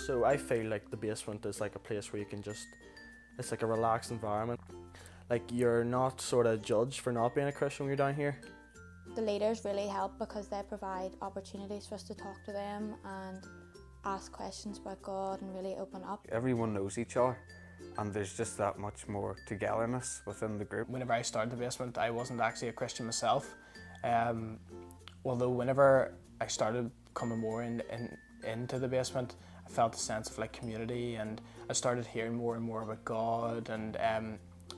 So I feel like the basement is like a place where you can just, it's like a relaxed environment. Like you're not sort of judged for not being a Christian when you're down here. The leaders really help because they provide opportunities for us to talk to them and ask questions about God and really open up. Everyone knows each other and there's just that much more togetherness within the group. Whenever I started the basement, I wasn't actually a Christian myself. Although whenever I started coming more into the basement, I felt a sense of like community, and I started hearing more and more about God, and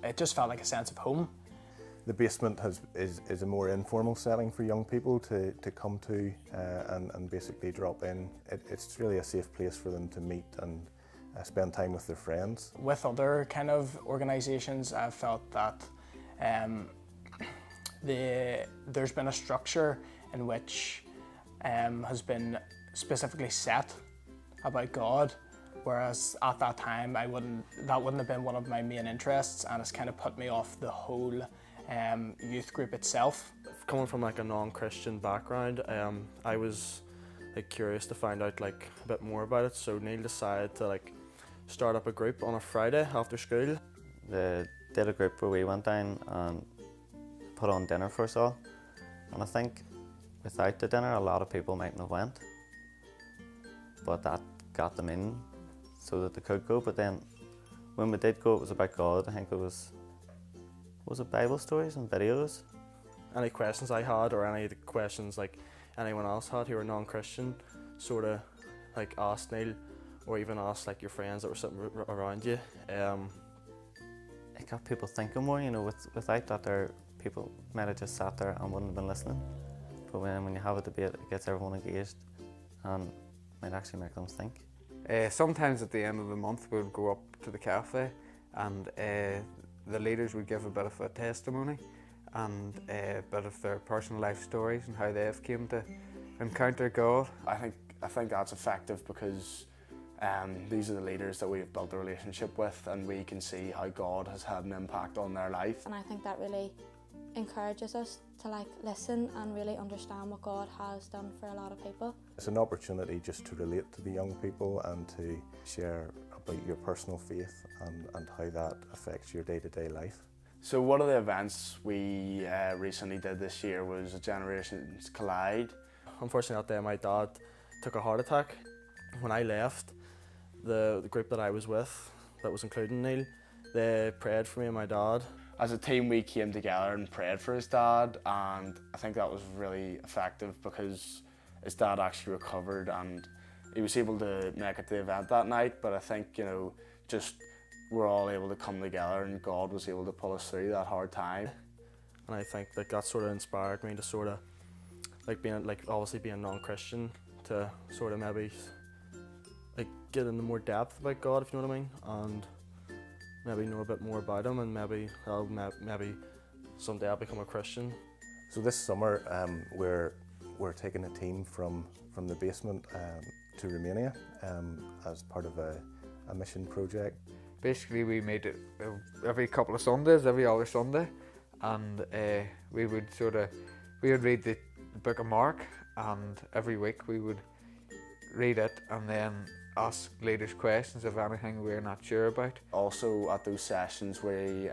it just felt like a sense of home. The basement is a more informal setting for young people to come to and basically drop in. It's really a safe place for them to meet and spend time with their friends. With other kind of organisations, I've felt that there's been a structure in which has been specifically set about God, whereas at that time that wouldn't have been one of my main interests, and it's kind of put me off the whole youth group itself. Coming from like a non-Christian background, I was like curious to find out like a bit more about it, so Neil decided to like start up a group on a Friday after school. They did a group where we went down and put on dinner for us all, and I think without the dinner a lot of people mightn't have went, but that got them in so that they could go. But then when we did go, it was about God. I think it was it Bible stories and videos. Any questions I had, or any of the questions like anyone else had who were non-Christian, sort of like asked Neil, or even asked like your friends that were sitting around you. It got people thinking more, you know. Without that, there people might have just sat there and wouldn't have been listening. But when you have a debate, it gets everyone engaged and might actually make them think. Sometimes at the end of the month we would go up to the cafe, and the leaders would give a bit of a testimony and a bit of their personal life stories and how they've came to encounter God. I think that's effective because these are the leaders that we've built a relationship with, and we can see how God has had an impact on their life. And I think that really encourages us to like listen and really understand what God has done for a lot of people. It's an opportunity just to relate to the young people and to share about your personal faith and how that affects your day-to-day life. So one of the events we recently did this year was a Generations Collide. Unfortunately that day my dad took a heart attack. When I left, the group that I was with, that was including Neil, they prayed for me and my dad. As a team we came together and prayed for his dad, and I think that was really effective because his dad actually recovered and he was able to make it to the event that night. But I think, you know, just we're all able to come together and God was able to pull us through that hard time. And I think that sort of inspired me to sort of like obviously being non-Christian, to sort of maybe like get into more depth about God, if you know what I mean, and maybe know a bit more about him, and maybe someday I'll become a Christian. So this summer we're taking a team from the basement to Romania as part of a mission project. Basically we meet every couple of Sundays, every other Sunday, and we would read the book of Mark, and every week we would read it and then ask leaders questions of anything we're not sure about. Also at those sessions we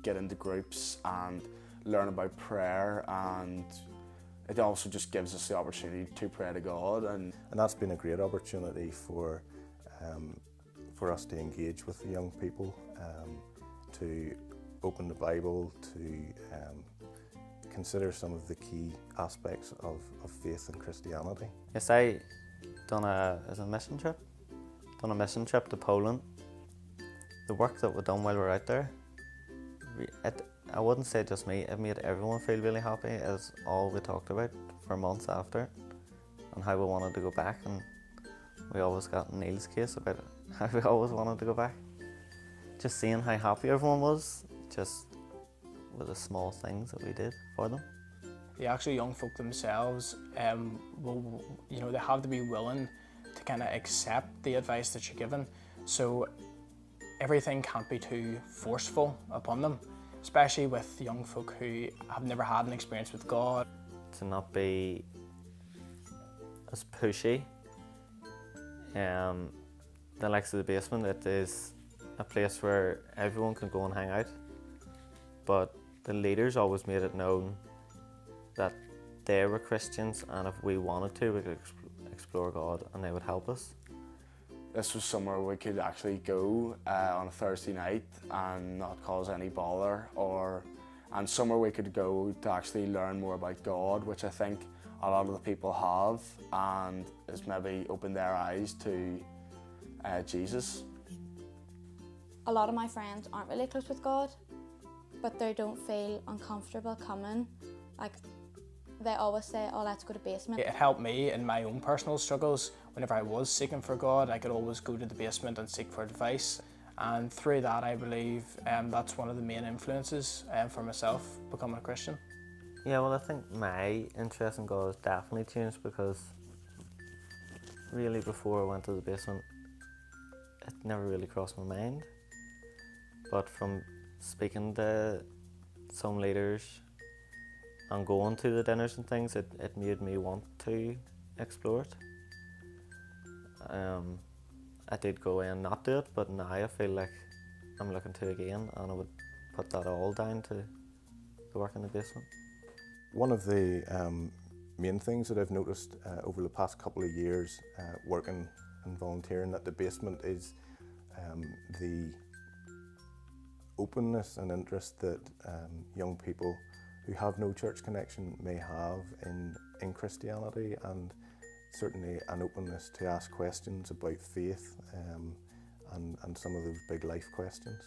get into groups and learn about prayer, and it also just gives us the opportunity to pray to God. And that's been a great opportunity for us to engage with the young people, to open the Bible, to consider some of the key aspects of faith and Christianity. Yes, I done a mission trip to Poland. The work that we done while we were out there, I wouldn't say just me, it made everyone feel really happy. Is all we talked about for months after, and how we wanted to go back, and we always got Neil's case about it, how we always wanted to go back. Just seeing how happy everyone was, just with the small things that we did for them. The actual young folk themselves, they have to be willing to kind of accept the advice that you're given. So everything can't be too forceful upon them, especially with young folk who have never had an experience with God. To not be as pushy The likes of the basement, it is a place where everyone can go and hang out, but the leaders always made it known that they were Christians, and if we wanted to, we could explore God and they would help us. This was somewhere we could actually go on a Thursday night and not cause any bother, and somewhere we could go to actually learn more about God, which I think a lot of the people have, and has maybe opened their eyes to Jesus. A lot of my friends aren't really close with God, but they don't feel uncomfortable coming. Like, they always say, oh, let's go to basement. It helped me in my own personal struggles. Whenever I was seeking for God, I could always go to the basement and seek for advice. And through that, I believe that's one of the main influences for myself becoming a Christian. Yeah, well, I think my interest in God has definitely changed, because really before I went to the basement, it never really crossed my mind. But from speaking to some leaders and going to the dinners and things, it made me want to explore it. I did go in and not do it, but now I feel like I'm looking to again, and I would put that all down to the work in the basement. One of the main things that I've noticed over the past couple of years working and volunteering at the basement is the openness and interest that young people who have no church connection may have in Christianity, and certainly an openness to ask questions about faith and some of those big life questions.